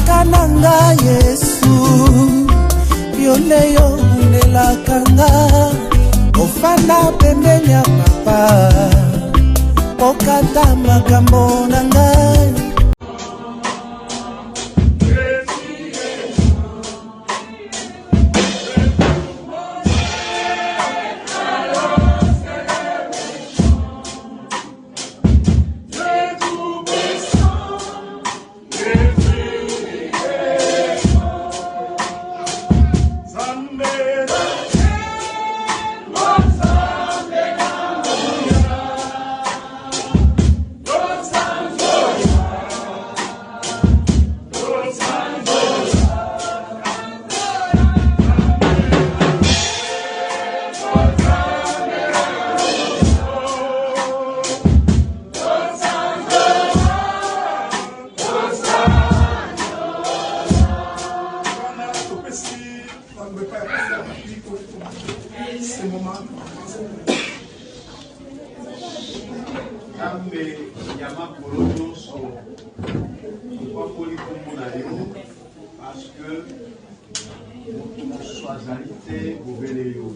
Kananga Yesu Yoleyo Nelakanga Ofana pembeni ya papa Okata makambo na ngai parce que notre choisalité vous véléo.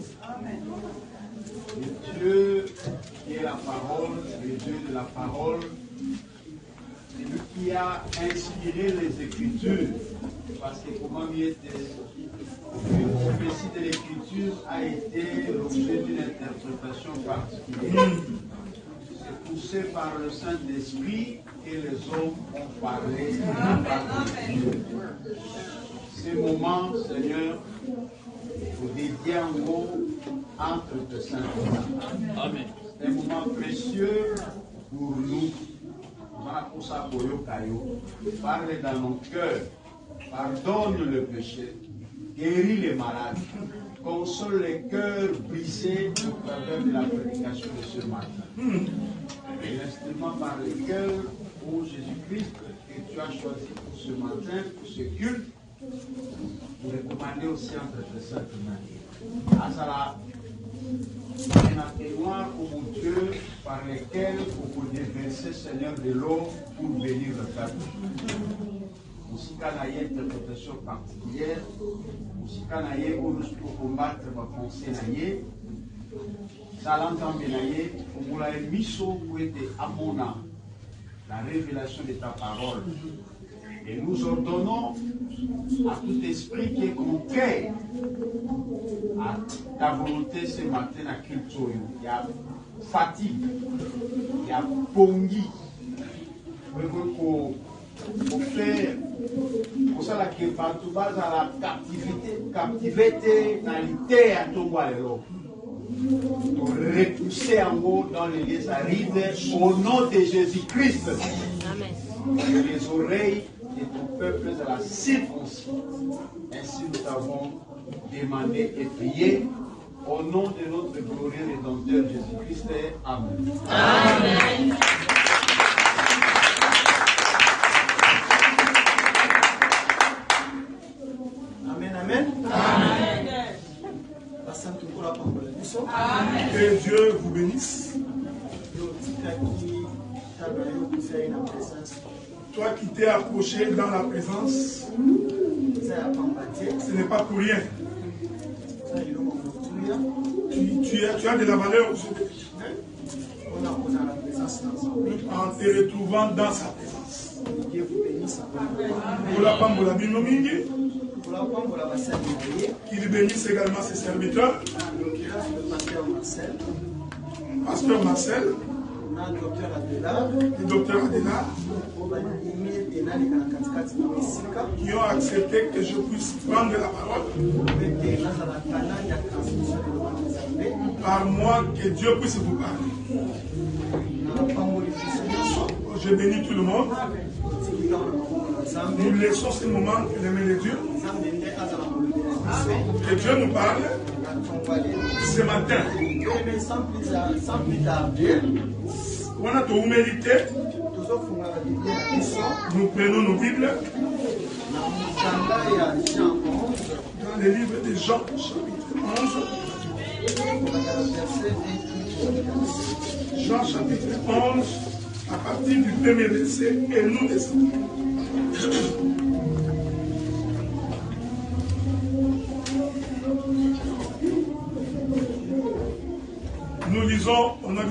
Le Dieu qui est la parole, le Dieu de la parole, c'est lui qui a inspiré les Écritures, parce que comment il était, le récit de l'Écriture a été l'objet d'une interprétation particulière. C'est poussé par le Saint-Esprit et les hommes ont parlé. Ces moments, Seigneur, vous dédiez un mot entre tes saints. Amen. C'est un moment précieux pour nous. Parle dans nos cœurs, pardonne le péché, guéris les malades, console les cœurs brisés au travers de la prédication de ce matin. Et l'instrument par lequel, pour Jésus-Christ, que tu as choisi pour ce matin, pour ce culte, vous recommandez aussi entre tes saintes mains. Azala, un atténuant au mon Dieu par lequel vous pouvez déverser, Seigneur, de l'eau pour venir le faire. Musika naye interprétation particulière, musika naye où nous pour combattre ma pensée naye, salantambe naye, pour la miso pour être amona, la révélation de ta parole. Et nous ordonnons à tout esprit qui est contraire à ta volonté ce matin à Kiltoyo. Il y a fatigue, il y a pongi. Pour faire, pour ça que partout bas à la captivité, qualité à tout l'eau. Pour repousser en haut dans les lieux arides au nom de Jésus-Christ. Amen. Les oreilles de ton peuple de la circoncis. Ainsi nous avons demandé et prié au nom de notre glorieux Rédempteur Jésus-Christ. Amen. Amen. Amen. Amen. Amen. Que Dieu vous bénisse. Toi qui t'es approché dans la présence, ce n'est pas pour rien. Tu as de la valeur aujourd'hui. En te retrouvant dans sa présence. Qu'il bénisse également ses serviteurs. Pasteur Marcel. Le docteur Adela. Qui ont accepté que je puisse prendre la parole. Par moi, que Dieu puisse vous parler. Je bénis tout le monde. Nous laissons ce moment dans les mains de Dieu. Que Dieu nous parle ce matin. On a tout mérité. Nous prenons nos Bibles dans le livre de Jean, chapitre 11. Jean, chapitre 11, à partir du premier verset, et nous descendons.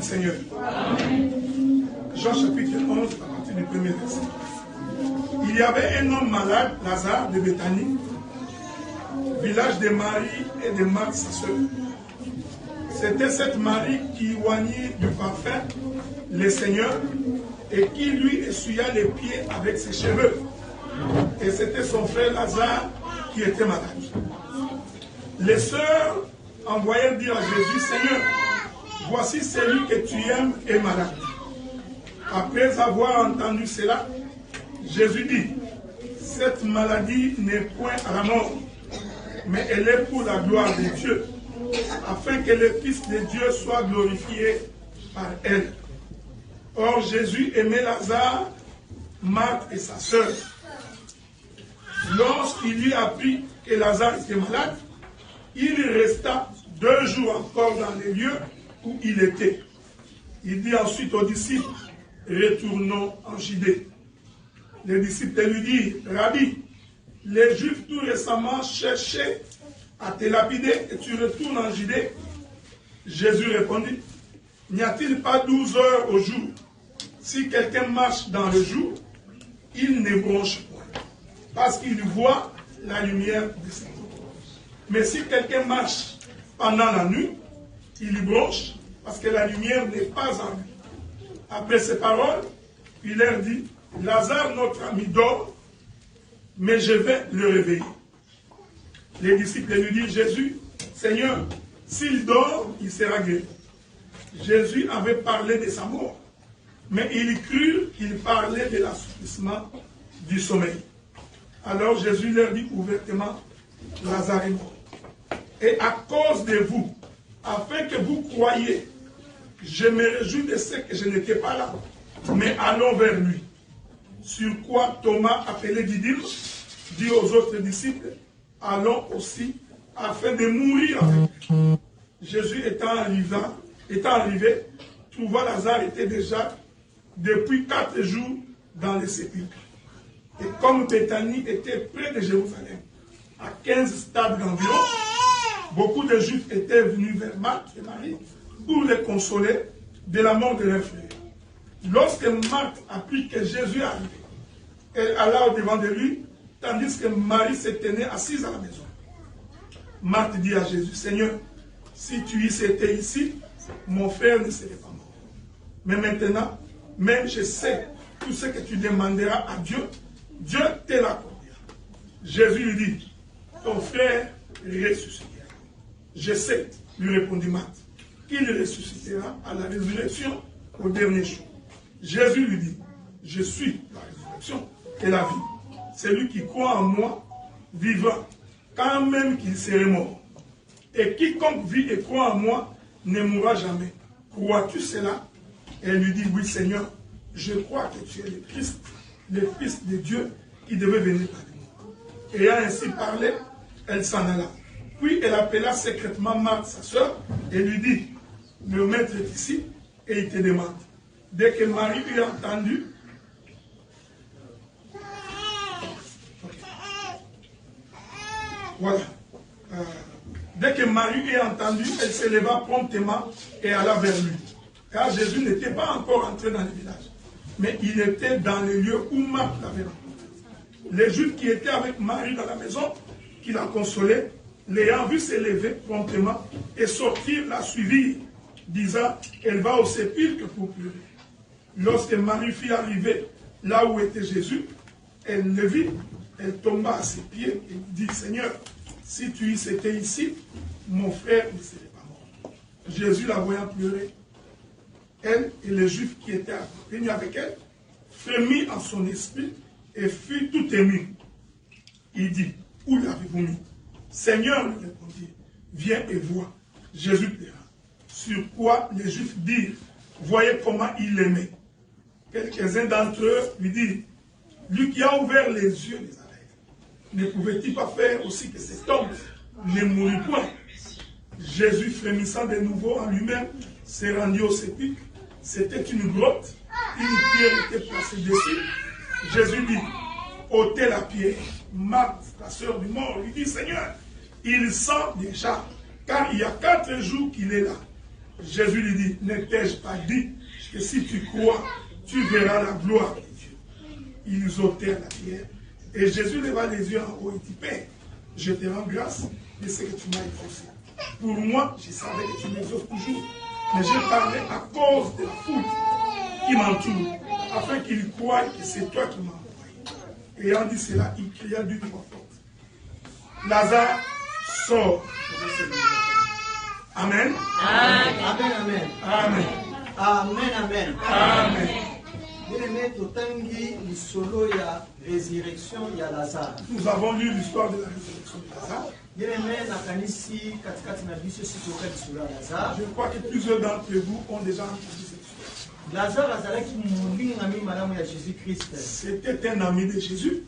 du Seigneur. Jean chapitre 11, à partir du premier verset. Il y avait un homme malade, Lazare de Béthanie, village de Marie et de Marthe, sa sœur. C'était cette Marie qui oignit du parfum le Seigneur et qui lui essuya les pieds avec ses cheveux. Et c'était son frère Lazare qui était malade. Les sœurs envoyèrent dire à Jésus, Seigneur, voici celui que tu aimes est malade. Après avoir entendu cela, Jésus dit, cette maladie n'est point à la mort, mais elle est pour la gloire de Dieu, afin que le Fils de Dieu soit glorifié par elle. Or Jésus aimait Lazare, Marthe et sa sœur. Lorsqu'il lui apprit que Lazare était malade, il resta 2 jours encore dans les lieux où il était. Il dit ensuite aux disciples, retournons en Judée. Les disciples lui disent, Rabbi, les Juifs tout récemment cherchaient à te lapider et tu retournes en Judée. Jésus répondit, n'y a-t-il pas 12 heures au jour? Si quelqu'un marche dans le jour, il ne bronche point, parce qu'il voit la lumière de cette eau. Mais si quelqu'un marche pendant la nuit, il bronche, parce que la lumière n'est pas en lui. Après ces paroles, il leur dit, Lazare, notre ami, dort, mais je vais le réveiller. Les disciples lui disent, Jésus, Seigneur, s'il dort, il sera guéri. Jésus avait parlé de sa mort, mais il crut qu'il parlait de l'assouplissement du sommeil. Alors Jésus leur dit ouvertement, Lazare est mort. Et à cause de vous, afin que vous croyiez, je me réjouis de ce que je n'étais pas là, mais allons vers lui. Sur quoi Thomas, appelé Didyme, dit aux autres disciples, allons aussi, afin de mourir avec lui. Jésus étant arrivé, trouva Lazare était déjà depuis 4 jours dans le sépulcre. Et comme Béthanie était près de Jérusalem, à 15 stades d'environ, beaucoup de Juifs étaient venus vers Marthe et Marie pour les consoler de la mort de leur frère. Lorsque Marthe apprit que Jésus arrivait, elle alla au-devant de lui, tandis que Marie se tenait assise à la maison. Marthe dit à Jésus, Seigneur, si tu y étais ici, mon frère ne serait pas mort. Mais maintenant, même je sais tout ce que tu demanderas à Dieu, Dieu te l'accordera. Jésus lui dit, ton frère ressuscitera. Je sais, lui répondit Marthe, qu'il ressuscitera à la résurrection au dernier jour. Jésus lui dit, je suis la résurrection et la vie. Celui qui croit en moi vivra, quand même qu'il serait mort. Et quiconque vit et croit en moi ne mourra jamais. Crois-tu cela? Elle lui dit, oui Seigneur, je crois que tu es le Christ, le Fils de Dieu qui devait venir parmi nous. Ayant ainsi parlé, elle s'en alla. Puis elle appela secrètement Marthe, sa sœur, et lui dit, le maître est ici, et il te demande. Dès que Marie eut entendu, voilà. Dès que Marie eut entendu, elle se leva promptement et alla vers lui. Car Jésus n'était pas encore entré dans le village, mais il était dans le lieu où Marthe l'avait rencontré. Les Juifs qui étaient avec Marie dans la maison, qui la consolaient, l'ayant vu se lever promptement et sortir, la suivirent, disant, elle va au sépulcre pour pleurer. Lorsque Marie fut arrivée là où était Jésus, elle le vit, elle tomba à ses pieds et dit, Seigneur, si tu y étais ici, mon frère ne serait pas mort. Jésus la voyant pleurer, elle et les Juifs qui étaient venus avec elle, frémit en son esprit et fut tout ému. Il dit, où l'avez-vous mis? Seigneur, lui répondit, viens et vois. Jésus pleura. Sur quoi les Juifs dirent, voyez comment il l'aimait. Quelques-uns d'entre eux lui dirent, lui qui a ouvert les yeux des aveugles, ne pouvait-il pas faire aussi que cet homme ne mourût point? Jésus, frémissant de nouveau en lui-même, s'est rendu au sépulcre. C'était une grotte, une pierre était placée dessus. Jésus dit, ôtez la pierre. Marthe, la sœur du mort, lui dit, Seigneur, il sent déjà, car il y a 4 jours qu'il est là. Jésus lui dit, ne t'ai-je pas dit que si tu crois, tu verras la gloire de Dieu. Ils ôtèrent la pierre. Et Jésus leva les yeux en haut et dit, Père, je te rends grâce de ce que tu m'as exaucé. Pour moi, je savais que tu m'exauces toujours. Mais j'ai parlé à cause de la foule qui m'entoure, afin qu'ils croient que c'est toi qui m'as envoyé. Ayant dit cela, il cria d'une voix forte. Lazare sort. Amen. Amen. Amen. Amen. Amen. Amen. Amen. Bien-aimé, totangi lisolo ya résurrection ya Lazare. Nous avons lu l'histoire de la résurrection de Lazare. Bien-aimé, nakanisi katikati na biso si toka lisolo ya Lazare. Je crois que plusieurs d'entre vous ont déjà entendu cette histoire. Lazare azalaki molingami malamu ya Jésus-Christ. C'était un ami de Jésus.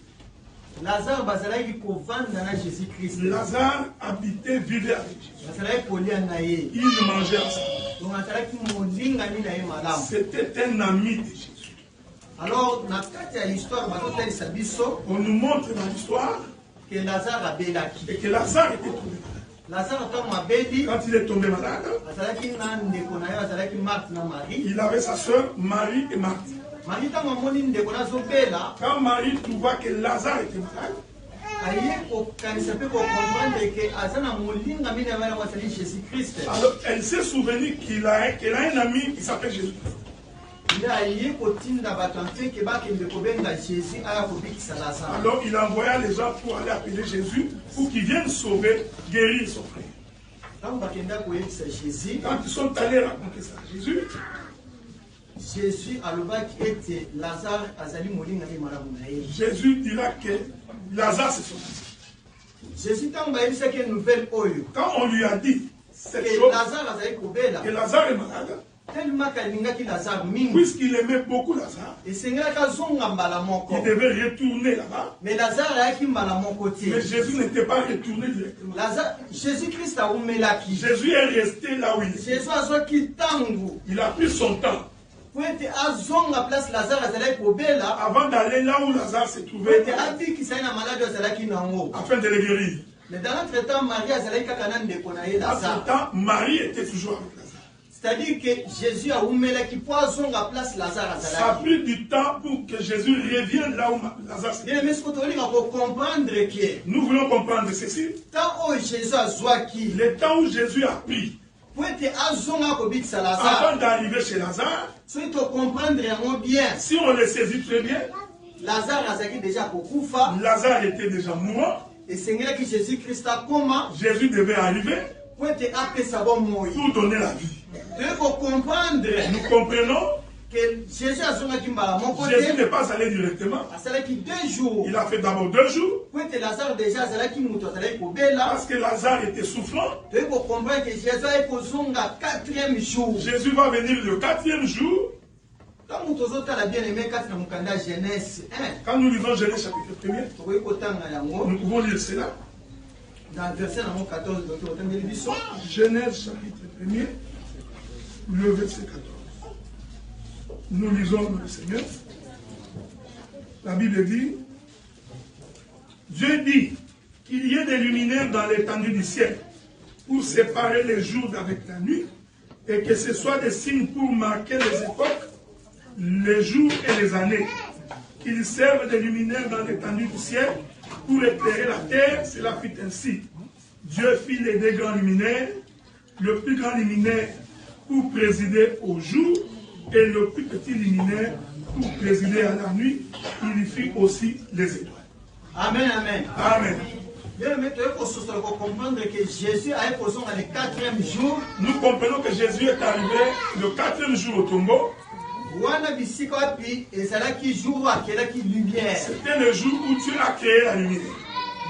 Lazare bazalaki kovanda na Jésus-Christ. Lazare habitait, vivait avec Jésus. Bazalaki kolia na ye. Ils mangeaient ensemble. Donc azalaki molingami na ye malamu. C'était un ami de Jésus. Alors, na kati ya l'histoire bazotalisa biso, On nous montre dans l'histoire que Lazare abelaki. que Lazare était tombé malade. Lazare ntango abeli, Quand il est tombé malade, azalaki na ndeko na ye azalaki Marthe na Marie. il avait sa sœur Marie et Marthe. Marie ntango amoni ndeko nazobela, Quand Marie trouva que Lazare était malade, aye kokanisa mpe kokomprendre ke aza na molingami na bana bazali Jésus-Christ. alors elle s'est souvenue qu'elle a un ami qui s'appelle Jésus. Nde aye kotinda bato ampe ke bakende kobenga Jésus aya kobikisa Lazare. Alors il envoya les gens pour aller appeler Jésus pour qu'il vienne sauver, guérir son frère. Ntango bakenda koyebisa Jésus, Quand ils sont allés raconter ça à Jésus, Jésus alobaki ete Lazare azali molingami malamu na ye. Jésus dira que Lazare c'est son ami. Jésus ntango bayebisaki nouvelle oyo Quand on lui a dit cette ke chose, Lazare azali kobela, que Lazare est malade, tellement kalingaki Lazare mingi, puisqu'il aimait beaucoup Lazare, esengelaki azonga mbala moko. il devait retourner là-bas. Mais Lazare ayaki mbala moko Mais te. Jésus n'était pas retourné directement. Jésus-Christ awumelaki. Jésus est resté là où il était. Jésus azwaki ntango Il a pris son temps. po ete azonga place Lazare azalaki kobela, Avant d'aller là où Lazare se po trouvait, ete abikisa ye na maladi azalaki nango. afin de le guérir. Mais dans notre temps, Marie azalaki kaka na ndeko na ye À Lazare. ce temps, Marie était toujours avec Lazare. C'est-à-dire que Jésus awumelaki po azonga place Lazare Ça a azalaki. pris du temps pour que Jésus revienne là où Lazare se trouvait. Bien, mais ce que tolinga ko comprendre que Nous voulons comprendre ceci. tant oyo Jésus azwaki Le temps où Jésus a pris, po ete azonga kobikisa avant Lazare, d'arriver chez Lazare, soki tocomprendre yango bien, si on le saisit très bien, Lazare azalaki déjà kokufa, Lazare était déjà mourant. esengelaki Jésus-Christ akoma Jésus devait arriver po ete apesa bomoi. pour donner la vie. Toyei kocomprendre Nous comprenons, que Jésus azongaki mbala moko Jésus te, n'est pas allé directement. asalaki 2 jours Il a fait d'abord 2 jours, po ete Lazare déjà azalaki moto azalaki kobela. parce que Lazare était souffrant. Toyei kocomprendre que Jésus aye kozonga 4e jour. Jésus va venir le 4e jour. Ntango tozotala bien aimé kati na mokanda Genèse 1, Quand nous lisons Genèse chapitre 1er, tokoki kotanga yango nous pouvons lire cela. dans verset nango 14 doki otangeli biso. Genèse chapitre 1er, le verset 14. Nous lisons le Seigneur. La Bible dit, Dieu dit qu'il y ait des luminaires dans l'étendue du ciel pour séparer les jours d'avec la nuit et que ce soit des signes pour marquer les époques, les jours et les années. Qu'ils servent de luminaires dans l'étendue du ciel pour éclairer la terre, cela fut ainsi. Dieu fit les 2 grands luminaires, le plus grand luminaire pour présider au jour et le plus petit luminaire pour présider à la nuit. Il y fit aussi les étoiles. Amen, amen. Amen. Bien aimé, toyei kososola kocomprendre que Jésus aye kozonga le 4e jour. Nous comprenons que Jésus est arrivé le 4e jour au tombeau. Wana bisika wapi ezalaki jour oyo akelaki lumière. C'était le jour où Dieu a créé la lumière.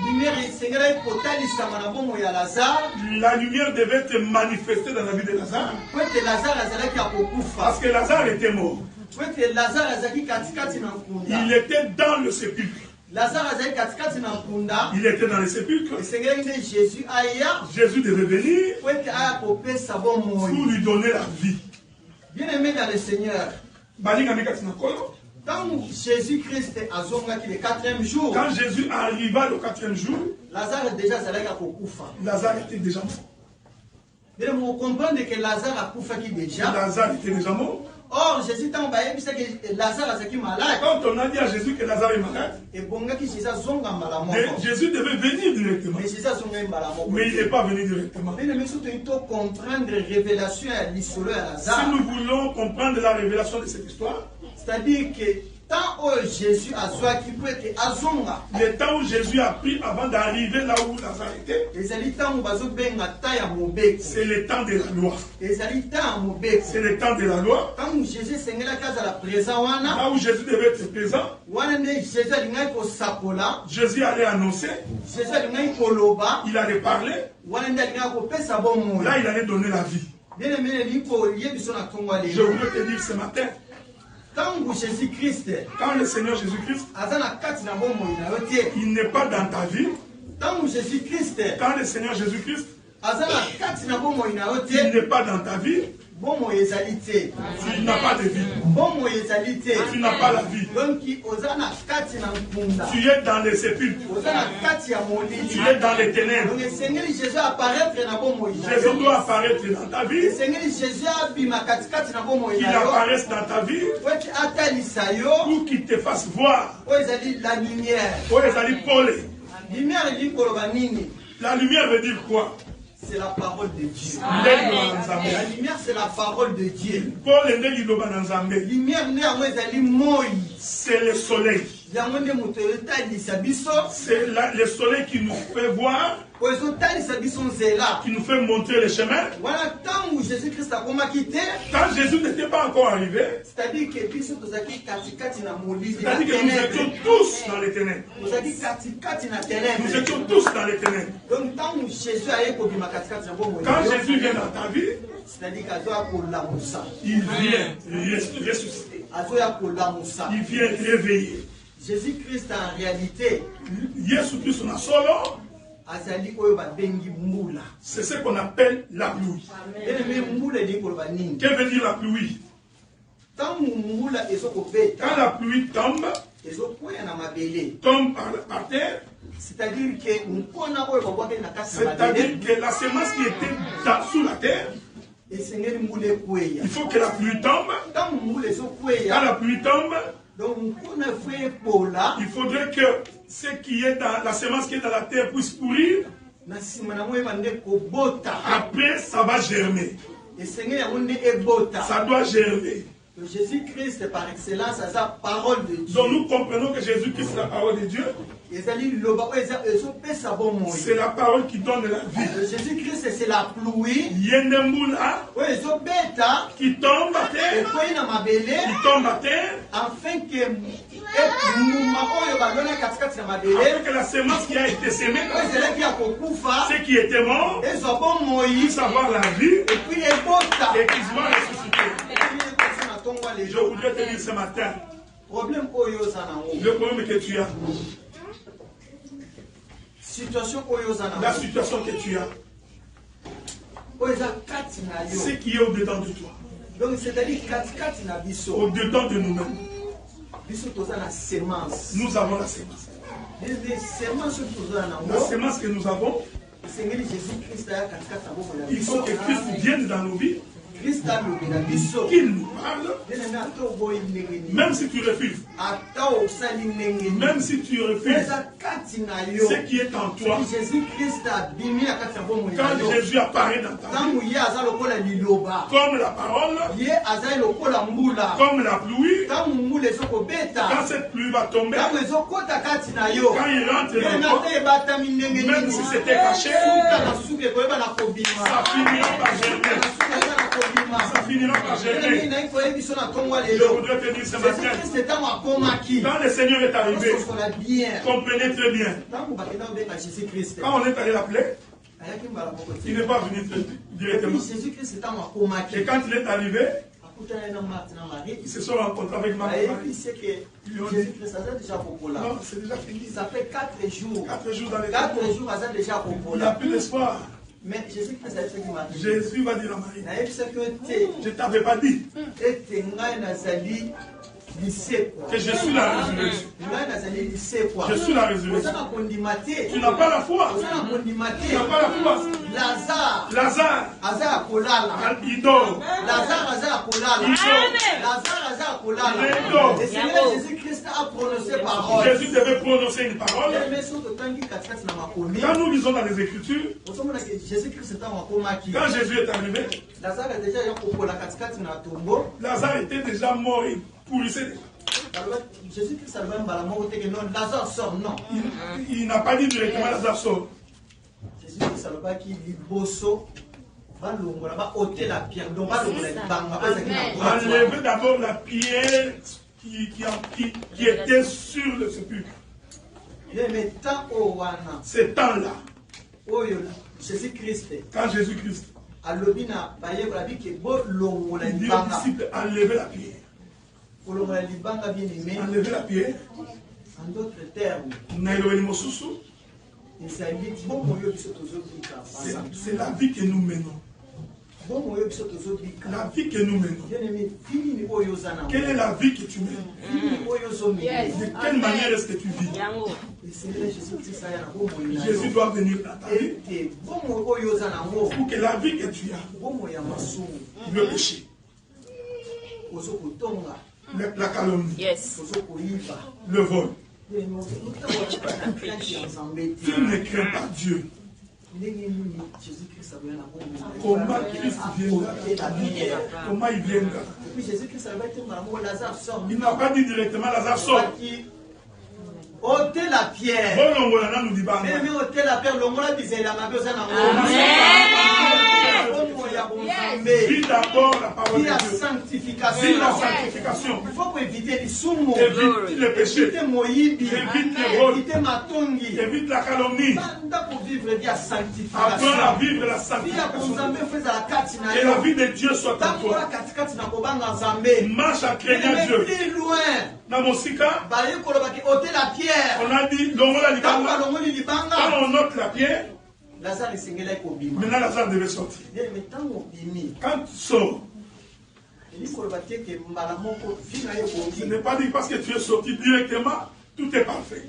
Lumière esengelaki kotalisama na bomoi ya Lazare La lumière devait être manifestée dans la vie de Lazare. po ete Lazare azalaki akokufa, Parce que Lazare était mort. po ete Lazare azalaki katikati na nkunda. Il était dans le sépulcre. Lazare azalaki katikati na nkunda. Il était dans le sépulcre. Esengelaki nde Jésus aya Jésus devait venir po ete aya kopesa pour bomoi. lui donner la vie. Bien aimé dans le Seigneur, Balinga mekati na kolo. quand Jésus-Christ azongaki le 4e jour, Quand Jésus arriva le 4e jour, Lazare déjà azalaki akokufa. Lazare était déjà mort. Vous comprenez que Lazare a coupé déjà. Lazare était déjà mort. Or, Jésus t'a envoyé que Lazare a malade. Quand on a dit à Jésus que Lazare est malade, Jésus devait venir directement. Mais il n'est pas venu directement. Si nous voulons comprendre la révélation de cette histoire, c'est-à-dire que tant où Jésus a soit qui peut être azonga. Le temps où Jésus a pris avant d'arriver là où Lazare était, c'est le temps de la loi. C'est le temps de la loi. Là où Jésus devait être présent, Jésus allait annoncer, il allait parler, là il allait donner la vie. Je voudrais te dire ce matin, quand le Seigneur Jésus-Christ, il n'est pas dans ta vie, quand le Seigneur Jésus-Christ, il n'est pas dans ta vie, tu n'as pas de vie. Tu n'as pas la vie. Tu es dans les sépulcres. Tu es dans les ténèbres. Jésus doit apparaître dans ta vie. Qu'il apparaisse dans ta vie pour qu'il te fasse voir. La lumière. La lumière veut dire quoi? C'est la parole de Dieu. La lumière, c'est la parole de Dieu. C'est le soleil. C'est le soleil qui nous fait voir, qui nous fait montrer le chemin. Quand Jésus n'était pas encore arrivé, c'est-à-dire que nous étions tous dans les ténèbres. Nous étions tous dans les ténèbres. Donc quand Jésus vient dans ta vie, c'est-à-dire il vient ressusciter. Il vient réveiller. Jésus-Christ en réalité, c'est ce qu'on appelle la pluie. Que veut dire la pluie? Quand la pluie tombe par terre, c'est-à-dire que la semence qui était sous la terre, il faut que la pluie tombe. Quand la pluie tombe, il faudrait que ce qui est dans la semence qui est dans la terre puisse pourrir. Après, ça va germer. Ça doit germer. Jésus-Christ, par excellence, a sa parole de Dieu. Donc nous comprenons que Jésus-Christ est la parole de Dieu. C'est la parole qui donne la vie. Jésus-Christ, c'est la pluie qui tombe à terre. Qui tombe à terre. Afin que la semence qui a été semée, ce qui était mort, puisse avoir la vie et qu'il soit ressuscité. Je voudrais te dire ce matin, le problème que tu as, la situation que tu as, ce qui est au-dedans de toi, au-dedans de nous-mêmes. Nous avons la semence. La semence que nous avons, il faut que Christ vienne dans nos vies, qu'il nous parle, même si tu refuses, même si tu refuses ce qui est en toi. Quand Jésus apparaît dans ta vie, comme la parole, comme la pluie, quand cette pluie va tomber, quand il rentre dans toi, même si c'était caché, ça finira par germer. Ça finira par germer. Je voudrais te dire ce matin, quand le Seigneur est arrivé, comprenez très bien. Quand on est allé l'appeler, il n'est pas venu directement. Et quand il est arrivé, ils se sont rencontrés avec Marie. Ils lui ont dit, non, c'est déjà fini. Ça fait 4 jours. 4 jours dans les 4 jours, c'est déjà populaire. Il n'y a plus d'espoir. Mais Jésus-Christ a dit ce qu'il m'a dit. Jésus va dire à Marie, Je je ne t'avais pas dit. Que je suis la résurrection. Je suis la résurrection. Tu n'as pas la foi. Tu n'as pas la foi. Lazare. Il dort. Jésus-Christ a prononcé parole. Jésus devait prononcer une parole. Quand nous lisons dans les Écritures, quand Jésus est arrivé, Lazare était déjà mort et pourrissait déjà. Jésus-Christ Lazare sort, non. Il n'a pas dit directement Lazare sort. Jésus-Christ a dit Liboso. Enlevez d'abord la pierre qui était sur le sépulcre. Ce temps-là, quand Jésus-Christ a dit aux disciples, enlevez la pierre. Enlevez la pierre. En d'autres termes, c'est la vie que nous menons. La vie que nous menons. Quelle est la vie que tu mènes? De quelle manière est-ce que tu vis? Jésus doit venir dans ta vie pour que la vie que tu as, le péché, la calomnie, le vol, tu ne crains pas Dieu. Comment Christ vient là? Comment il vient là? Il n'a pas dit directement Lazare sort. ôtez la pierre. Mais ôtez la pierre, vis d'abord la parole de Dieu. Sanctification. Vis la sanctification. Il faut éviter les sumo. Évite le péché. Éviter Moïbi. Évite le vol. Éviter Matongi. Évite la calomnie. Pour vivre via sanctification. Apprends à vivre la sanctification. Et la vie de Dieu soit en toi. Marche en craignant Dieu. Plus loin. Dans mon sika, ôtez la pierre. on a dit quand on ôte la pierre, maintenant Lazare devait sortir. Quand tu sors, ce n'est pas dit parce que tu es sorti directement, tout est parfait.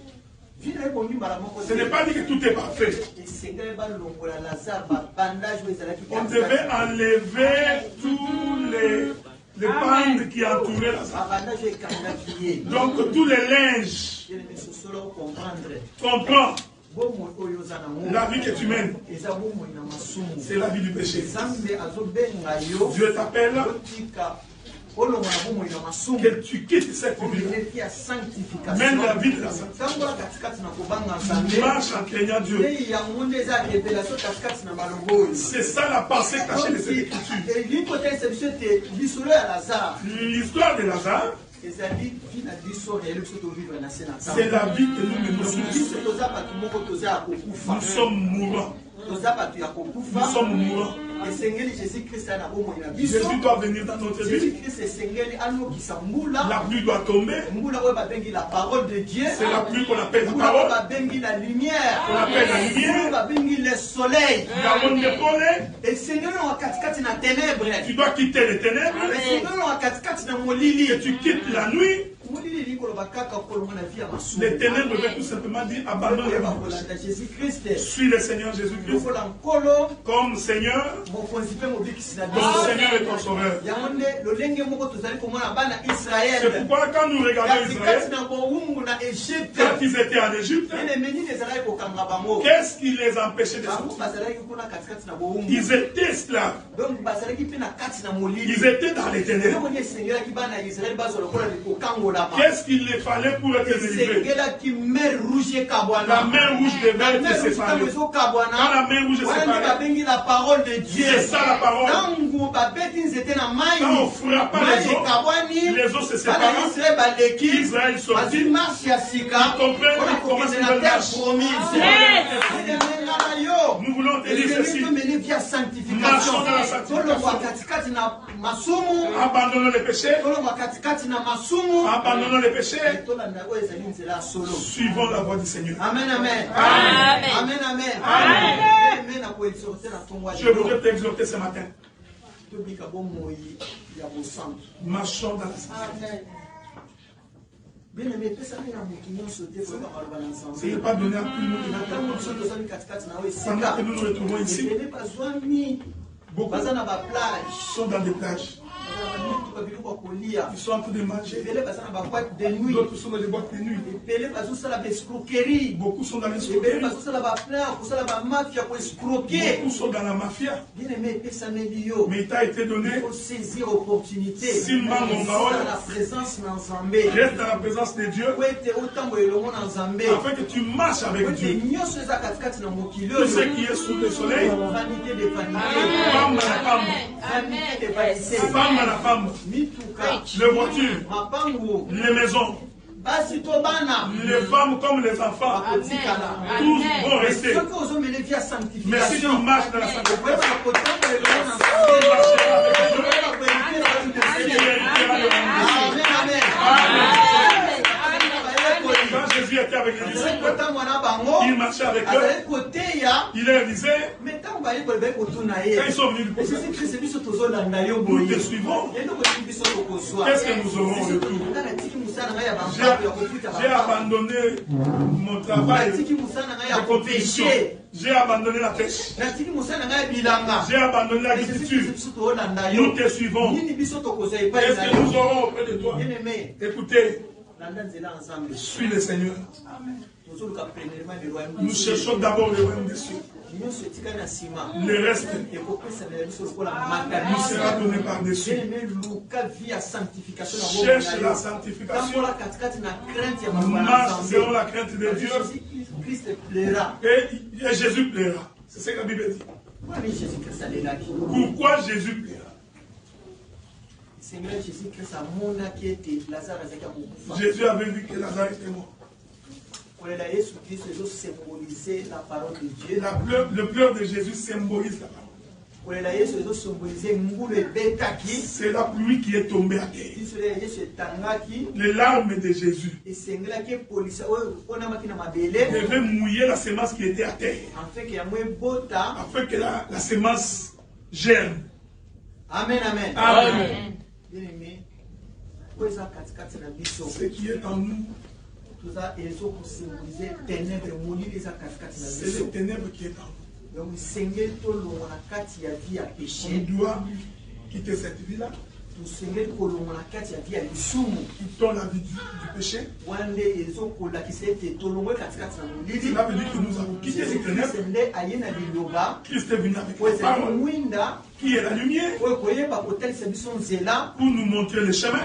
Ce n'est pas dit que tout est parfait. On devait enlever tous les bandes qui entouraient Lazare. Donc tous les linges. Comprends. La vie que tu mènes, c'est la vie du péché. Dieu t'appelle que tu quittes cette vie. Mène la vie de la sanctification. Marche en craignant Dieu. C'est ça la pensée cachée de cette écriture. L'histoire de Lazare, c'est la vie que nous menons. Nous sommes mourants. Nous sommes mourants. Jésus doit venir dans notre vie. La pluie doit tomber. La parole de Dieu. C'est la pluie qu'on appelle la parole. La lumière. On appelle la lumière. Le soleil. Et Seigneur, tu dois quitter les ténèbres. Que tu quittes la nuit. Les ténèbres veulent tout simplement dire abandonne la vie. Suis le Seigneur Jésus-Christ comme Seigneur. Ton Seigneur est ton sauveur. C'est pourquoi quand nous regardons Israël, quand ils étaient en Égypte, qu'est-ce qui les empêchait de sortir? Ils étaient esclaves. Ils étaient dans les ténèbres. Qu'est-ce qu'il les fallait pour être délivrés? La main rouge devait être séparée. Quand la main rouge est séparée, la parole de Dieu. C'est ça la parole. Quand on frappait les eaux se séparaient. Israël sortit. Ils comprennent comment c'est une nouvelle marche. Nous voulons te dire ceci. Marchons dans la sanctification. Abandonnons les péchés. Abandonnons les péchés. Suivons la voie du Seigneur. Amen, amen. Amen. Amen, amen. Amen. Je voudrais t'exhorter ce matin. Marchons dans la sanctification. Bien aimé, pesa na moto nyonso te ko ba maloba na nzambe. Ce n'est pas donné à tout le monde. Ntango biso tozali katikati na we Pendant sika. que nous nous retrouvons ici, Ebele bazwami beaucoup baza na ba plage. sont dans des plages. Ils sont en train de manger. D'autres sont dans les boîtes de nuit. Beaucoup sont dans les escroqueries. Beaucoup sont dans la mafia. Mais il t'a été donné. S'il manque mon parole, reste dans la présence de Dieu. Afin que tu marches avec Dieu. Tout ce qui est sous le soleil. Femme à la femme. Femme à la femme. Les voitures. Les maisons. Les femmes comme les enfants. Tous vont rester. Mais si tu marches dans la sanctification, quand Jésus était avec les disciples, il marchait avec eux, il leur disait, quand ils sont venus lui poser, nous te suivons, qu'est-ce que nous aurons en retour? J'ai abandonné mon travail de compétition. J'ai abandonné la pêche. J'ai abandonné l'agriculture. Nous te suivons. Qu'est-ce que nous aurons auprès de toi? Écoutez, suis le Seigneur. Nous cherchons d'abord le royaume des cieux. Le reste nous sera donné par-dessus. Cherche la sanctification. Marche selon la crainte de Dieu. Et Jésus plaira. C'est ce que la Bible dit. Pourquoi Jésus plaira? Jésus avait vu que Lazare était mort. Le pleur de Jésus symbolise la parole. C'est la pluie qui est tombée à terre. Les larmes de Jésus devaient mouiller la semence qui était à terre. Afin que la semence germe. Amen, amen. Amen. Ce qui est en nous, c'est le ténèbre qui est en nous. On doit quitter cette vie-là. Quittons la vie du péché. Cela veut dire que nous avons quitté ces ténèbres. Christ est venu avec la parole, qui est la lumière, pour nous montrer le chemin.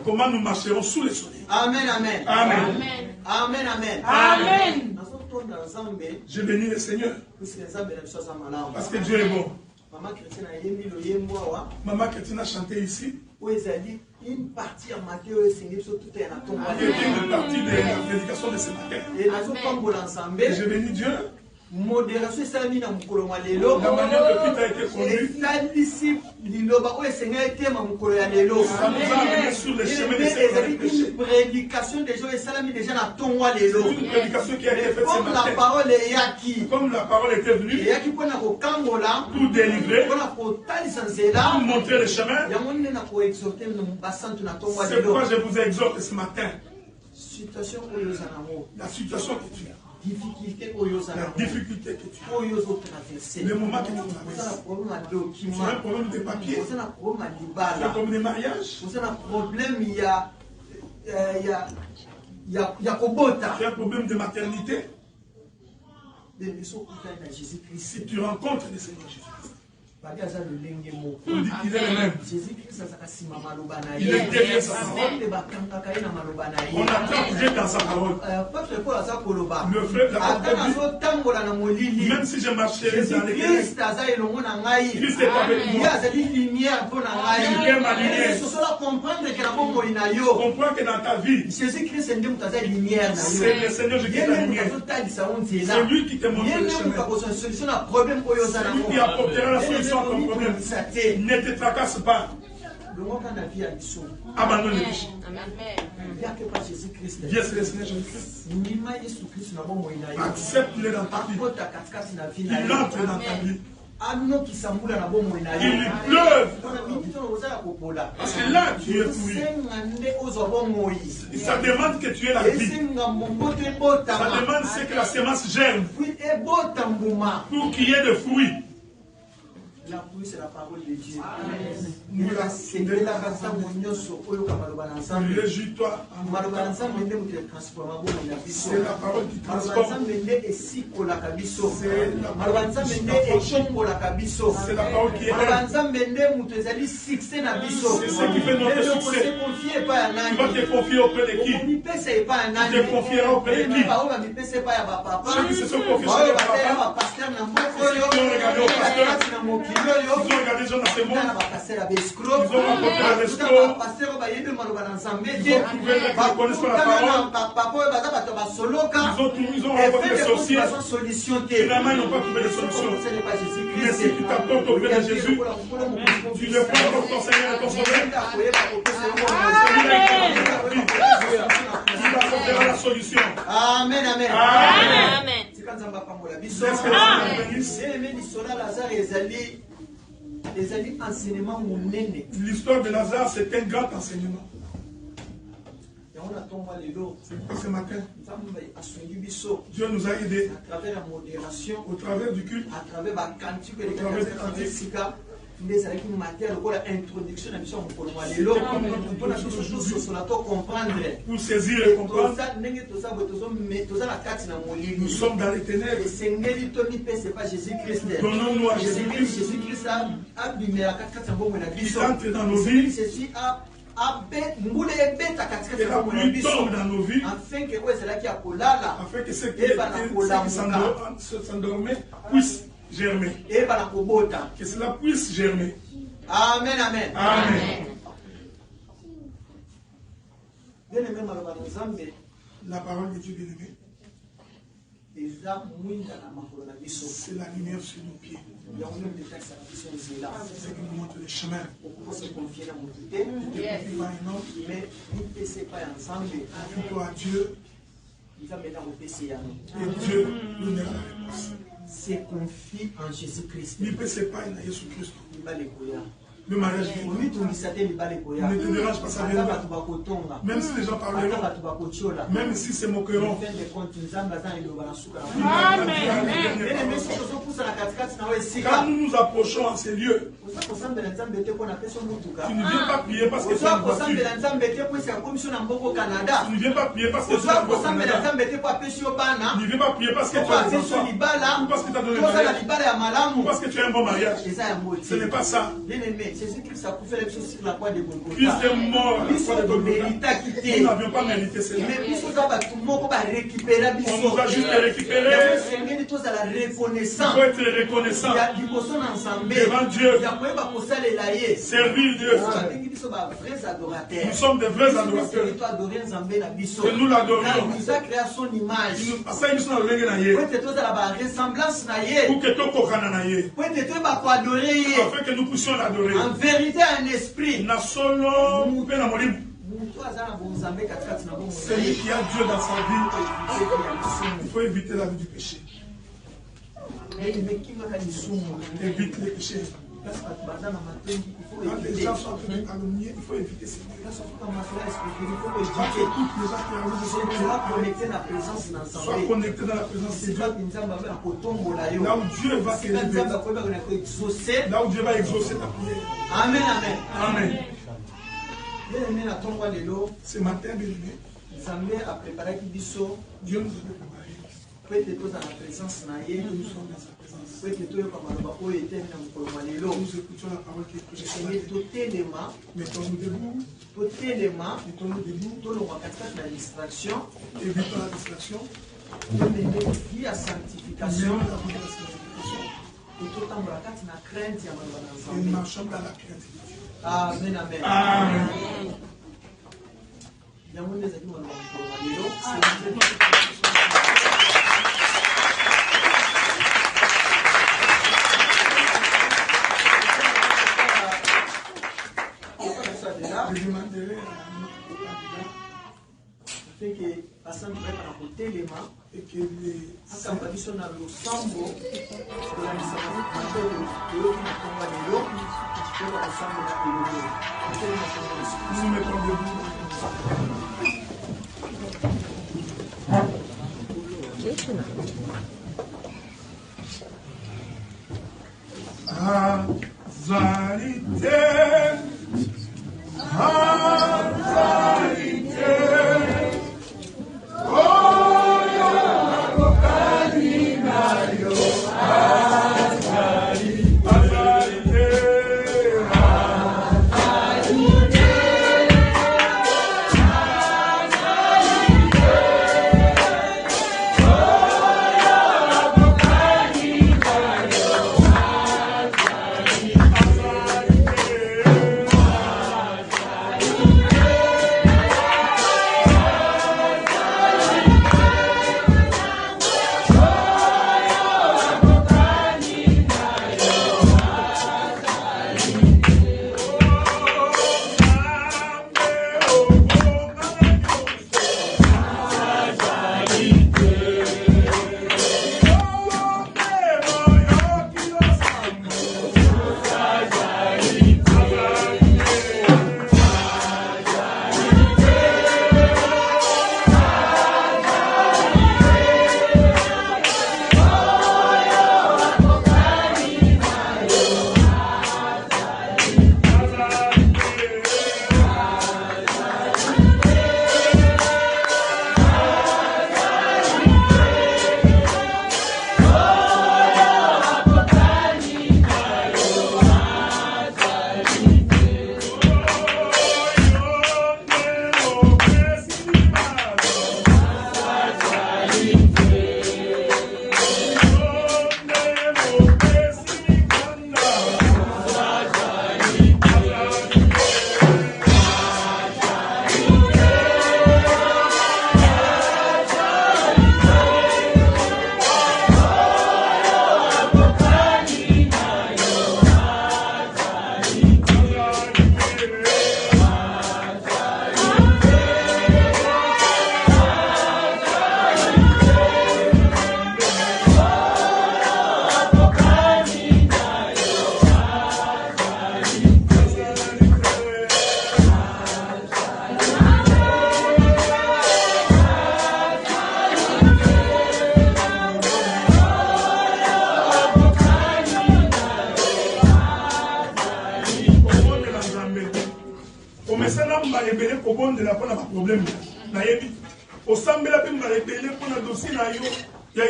Comment nous marcherons sous le soleil. Amen, amen. Amen. Amen, amen. Amen. Je bénis le Seigneur. Parce que Dieu est bon. Maman chrétienne a chanté ici. Une partie en Matthieu, il était une partie de la prédication de ce matin. Et je bénis Dieu. Modération salami na mukolo wa La lelo manière que tout a été conduit, etandisi liloba o esenga etema mukolo ya lelo ça nous a amené sur le chemin de cette une prédication déjà et salami déjà na tongwa lelo. C'est une prédication qui a été faite ce Comme la matin. parole est yaki. Comme la parole était venue Yaki pona ko kangola pour délivrer, pona ko talisa nzela pour montrer le chemin. ya moni na ko exhorter no basantu na tongwa C'est lelo. pourquoi je vous exhorte ce matin. Situation oyo zanamo. La situation que tu as, Difficulté oyo la zanamo. difficulté que tu as, Oyo zo traverser. le moment que tu Vous avez un traverses, problème à tu as un document. problème de papier, Vous avez un problème à tu as un libala. problème de mariage, Vous avez un problème, il y a Kobota. tu as un problème de maternité. Jésus-Christ. Si tu rencontres le Seigneur Jésus-Christ, On dit qu'il est le même. Jésus-Christ, Il est derrière sa parole. On attend Dieu dans sa parole. Le frère l'apôtre dit, même si je marcherai dans les ténèbres, Christ est avec moi. Il est ma lumière. Comprends que dans ta vie, Jésus-Christ est la lumière. c'est le Seigneur Jésus qui est la lumière. C'est lui qui te montre le chemin. C'est lui qui apportera la solution à ton problème. Ne te tracasse pas. Abandonne le péché. Viens sur le Seigneur Jésus-Christ. Accepte-le dans ta vie. Il entre dans ta vie. pleuve. Parce que là, tu es pourri. Ça demande que tu aies la vie. Ça demande que la semence germe. Pour qu'il y ait des fruits. La pluie, c'est la parole de Dieu. Réjouis-toi. C'est la parole qui transforme. C'est la parole qui est. C'est ce qui fait notre succès. Tu vas te confier auprès de qui? Tu te confieras auprès de qui? Ceux qui se sont confiés sur le papa. Ceux qui ont regardé au pasteur. Ils ont regardé Jean dans ce monde. Ils ont rencontré un escroc. Ils ont trouvé les qui connaissent pas la parole. Ils ont rencontré des sorciers. Finalement, ils n'ont pas trouvé de solution. Mais si tu t'apportes auprès de Jésus, tu le prends comme ton Seigneur et ton Sauveur. Tu apporteras la solution. Amen, amen. Amen. L'histoire de Lazare, c'est un grand enseignement. Ce matin, Dieu nous a aidés à travers la modération, au travers du culte, à travers la quantité de pour saisir et comprendre. Nous sommes dans les ténèbres. Donnons-nous à Jésus-Christ. Il entre dans nos vies. Et la pluie tombe dans nos vies. Afin que ceux qui s'endormaient puissent germer. Que cela puisse germer. Amen, amen. Amen. La parole de Dieu bien-aimé, c'est la lumière sur nos pieds. C'est qui nous montre le chemin. Tu te confies à un homme, confie-toi à Dieu, et Dieu nous donnera la réponse. C'est confié en Jésus-Christ. Ne sais pas, il y a Jésus-Christ. Le mariage ne te dérange pas, ça viendra. Même si les gens parleront, même si c'est moqueront. Quand nous nous approchons à ces lieux, tu ne viens pas prier parce que tu es en voiture. Tu ne viens pas prier parce que tu es en voiture. Tu ne viens pas prier parce que tu as des enfants. Ou parce que tu as donné mariage. Ou parce que tu as un bon mariage. Ce n'est pas ça. Jésus-Christ a fait les choses sur la croix de Golgotha. Christ est mort à la croix de Golgotha. Nous n'avions pas mérité cela. On nous a juste récupéré. Il faut être reconnaissant devant Dieu. Servir Dieu. Nous sommes des vrais adorateurs. Que nous l'adorions. Il nous a créé à son image. Pour que afin que nous puissions l'adorer. En vérité, un esprit. Celui qui a Dieu dans sa vie, il faut éviter la vie du péché. Évite les péchés. Quand les gens sont en train de calomnier, il faut éviter ces choses. Sois connecté dans la présence de Dieu. Là où Dieu va t'élever. Là où Dieu va exaucer ta prière. Amen, amen. Amen. Ce matin, Dieu a préparé Dieu nous a préparé. Peut-être dans la présence nous sommes dans sa présence. Nous écoutons la parole qui est prêchée. Mettons-nous debout. Mettons-nous debout. Évitons la distraction. Vie à sanctification. Et marchons dans la crainte. Amen, amen. Amen. Je demanderai à notre atelema et que les akamba biso na losambo kolandisa mato toyoki na kongo lelo toyoka kosambola elongo atelema kongo nous mettons debout. Azalité, Azalité, oh yo, Azalité, Azalité,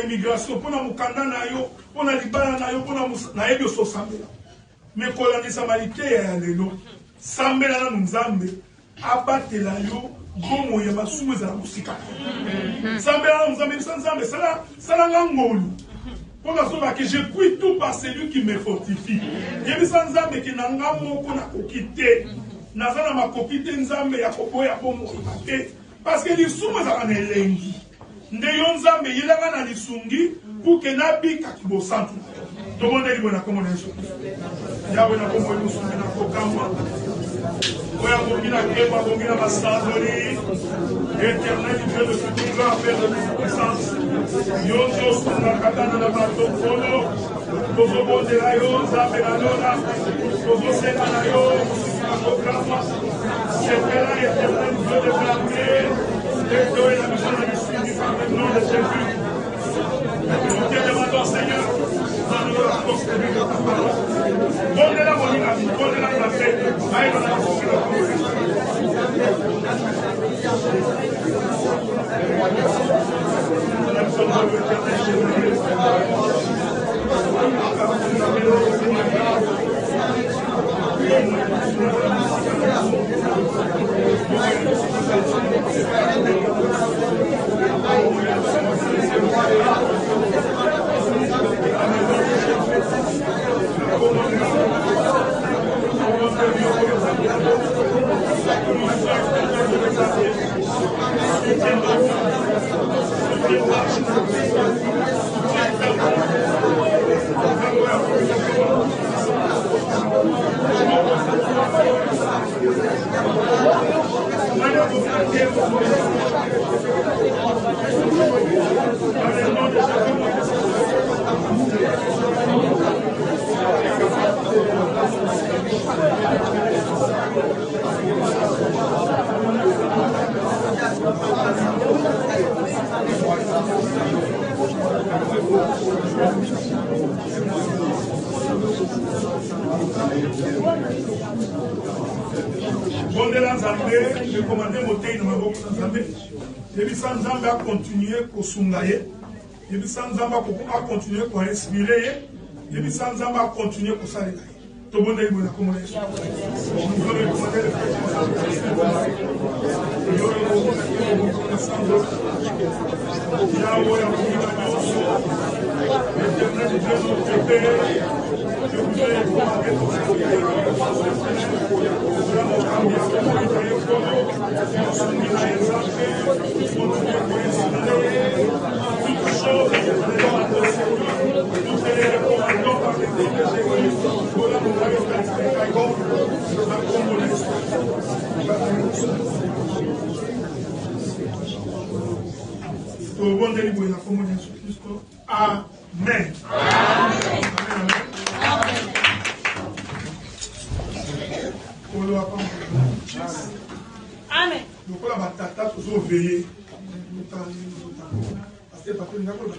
immigration pour mukanda na yo pour libala na yo pour na yebi so sambela mais kolandisa malite ya lelo sambela na nzambe abatela yo gomo ya masumu za musika sambela na nzambe nzambe sala ngangolu pour na soba que je puis tout par celui qui me fortifie yebi nzambe ki na ngamo ko na kokite na zana makokite nzambe ya koboya bomo te parce que les sumu za na elengi ndeyo nzambe yilanga na lisungi pour que nabika kibosantu tomonde libona komo na yesu yawe na komo yesu na kokamba oya bongina keba bongina basandoli éternel Dieu de tout grand père de toute puissance yozo na katana na bato kono tozo bonde la yo nzambe na lona tozo sena na yo na kokamba c'est là éternel Dieu de gloire et toi la mission de l'esprit par le nom de Jésus. Nous te demandons, Seigneur, donne-nous la force de vivre ta parole. Donne-la mon image, donne-la la paix. Aide-la la force de la Thank you. Bondela Nzambe, le commandant Motei na maboko na Nzambe. Yebisa Nzambe a continuer kosunga ye. Yebisa Nzambe a continuer ko inspirer ye. Yebisa Nzambe a continuer ko salela ye. To bonde ibo na komona Yesu. Amen. Amen. Donc là, ma tata, toujours veillé. Parce que papa, il n'a pas de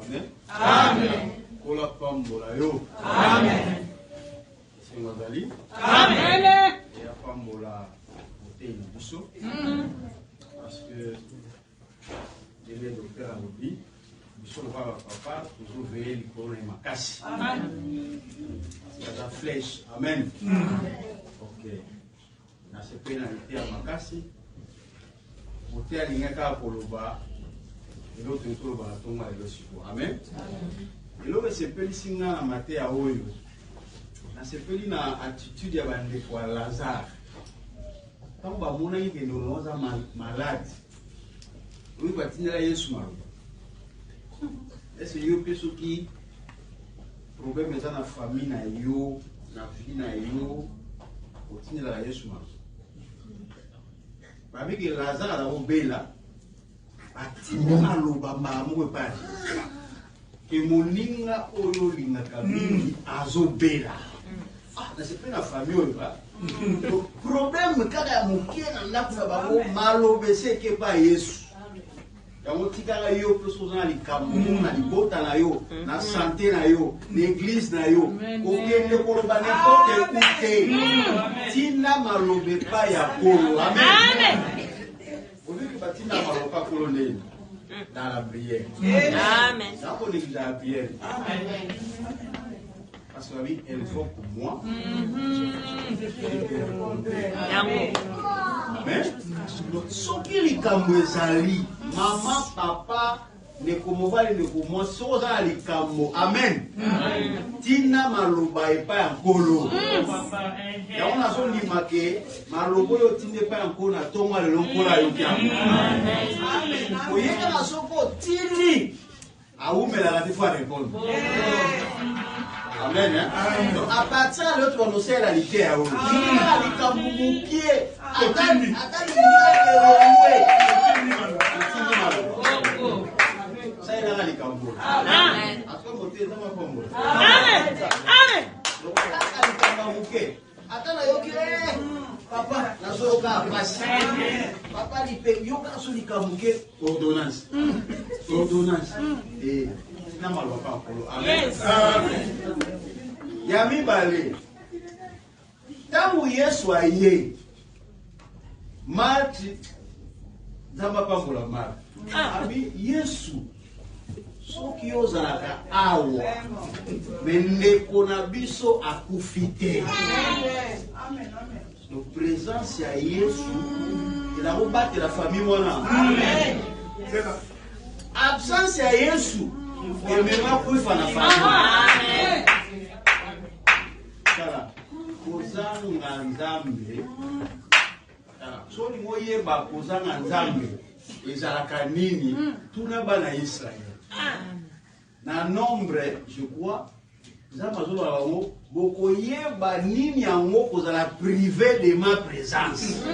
Amen. Amen. Kola pambola yo. Amen. Singazali. Amen. Et a pambola côté na biso. Parce que il est docteur à l'oubli. Biso le papa toujours veiller l'icône et makasi. Amen. C'est la flèche. Amen. Ok. Na se pénalité à makasi. Côté alingaka koloba. Et l'autre tour va tomber à l'osipo. Amen. Et l'autre se peut ici na maté à oyo. Na se peut na attitude ya bande pour Lazare. Quand ba mona yike no za malade. Oui ba tinela Yesu ma. Est-ce que yo peso ki problème za na famille na yo, na vie na yo, o tinela Yesu ma. Ba biki Lazare la obela. Atina loba mamu epadi ke moninga oyo linga kabili azobela na sepe na famille oyo ba problème kaka ya mokie na ndako na bango malobe seke pa Yesu yango tikala yo plus ozana likambo na libota na yo na santé na yo na église na yo okende koloba n'importe où tina malobe pa ya kolo amen. Au lieu que Batina Maroka colonne dans la prière. Amen. Dans la prière. Amen. Parce que la vie, elle faut pour moi. Amen. Ce qui est comme Zali, maman, papa, ne komovali ne komo soza likamo. Amen. Tina maloba epa ya nkolo. Ya ona so limake malobo yo tinde pa ya nkolo na tonga le lonkola yo kya. Amen. Oyeka na soko tini aumela la tefa répondre. Amen. Donc à partir de l'autre on sait la lité à eux. Tina likamo mukie atani Amen. Amen. Papa, papa ordonnance. Ordonnance. Et Yami Bale. Tangu Yesu aye. Marti. Zamba pambola mar. Abi Yesu. Soki ozalaka awa mendeko na biso akufite. Amen. Donc présence ya Yesu ila obate la famille wana. Amen. Absence ya Yesu emema kufa na famille. Amen. Sala kozanga Nzambe. So ni moyeba kozanga Nzambe ezalaka nini tuna bana Israël. Na nombre, je crois, beaucoup yeba nini yango kozala privé de ma présence.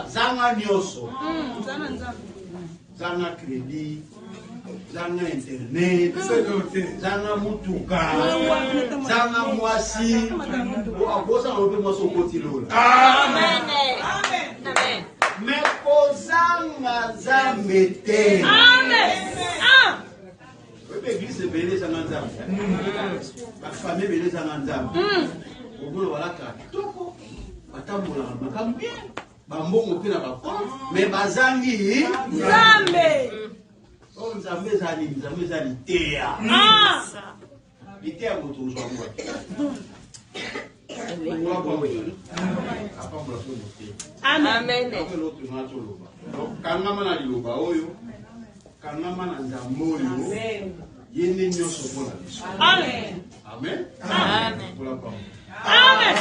Zanga nyoso. Zanga crédit, zanga internet, zanga mutuka, zanga mwasi, abosa on peut moi son côté là. Amen. Amen. Mais kozanga zambete. Amen. L'église est belle zanga zambete. La famille est belle zanga zambete. Au bout de voilà katoko, batambola makam bien. Bambongo pe na bakon, mais bazangi Zambe. Oh, Nzambe zali teya. Litea moto uzwa Amen. Donc, kangama na liloba oyo, kangama na Nzambe oyo, yene nyonso mpona biso. Amen. Amen. Amen. Pour la parole. Amen.